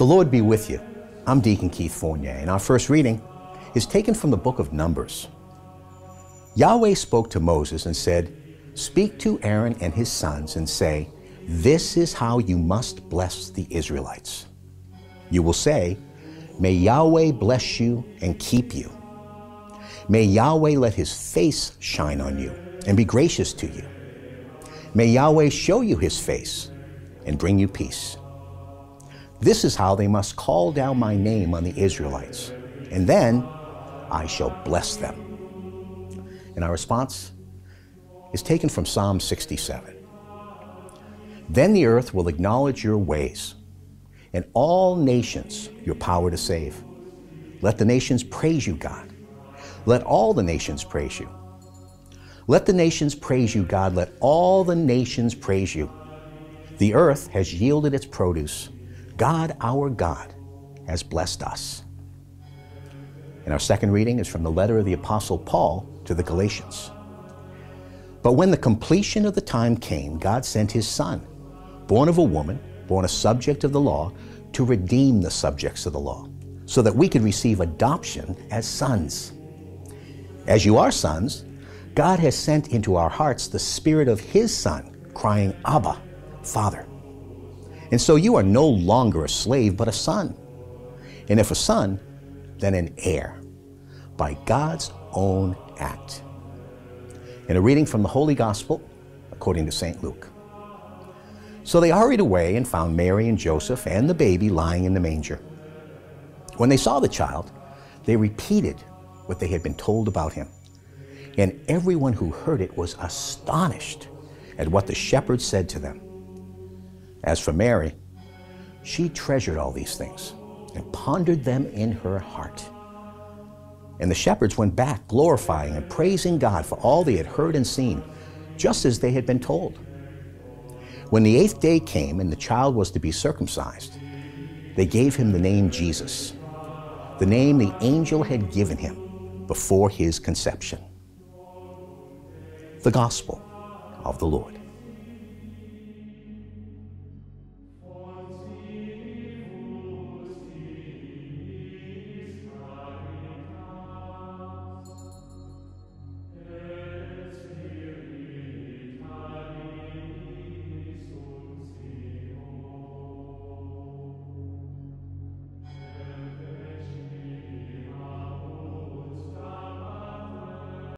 The Lord be with you. I'm Deacon Keith Fournier, and our first reading is taken from the book of Numbers. Yahweh spoke to Moses and said, "Speak to Aaron and his sons and say, 'This is how you must bless the Israelites. You will say, May Yahweh bless you and keep you. May Yahweh let his face shine on you and be gracious to you. May Yahweh show you his face and bring you peace. This is how they must call down my name on the Israelites, and then I shall bless them." And our response is taken from Psalm 67. "Then the earth will acknowledge your ways, and all nations your power to save. Let the nations praise you, God. Let all the nations praise you. Let the nations praise you, God. Let all the nations praise you. The earth has yielded its produce. God, our God, has blessed us." And our second reading is from the letter of the Apostle Paul to the Galatians. "But when the completion of the time came, God sent his Son, born of a woman, born a subject of the law, to redeem the subjects of the law, so that we could receive adoption as sons. As you are sons, God has sent into our hearts the Spirit of his Son, crying, 'Abba, Father.' And so you are no longer a slave, but a son. And if a son, then an heir, by God's own act." And a reading from the Holy Gospel according to St. Luke. "So they hurried away and found Mary and Joseph and the baby lying in the manger. When they saw the child, they repeated what they had been told about him. And everyone who heard it was astonished at what the shepherds said to them. As for Mary, she treasured all these things and pondered them in her heart. And the shepherds went back, glorifying and praising God for all they had heard and seen, just as they had been told. When the 8th day came and the child was to be circumcised, they gave him the name Jesus, the name the angel had given him before his conception." The Gospel of the Lord.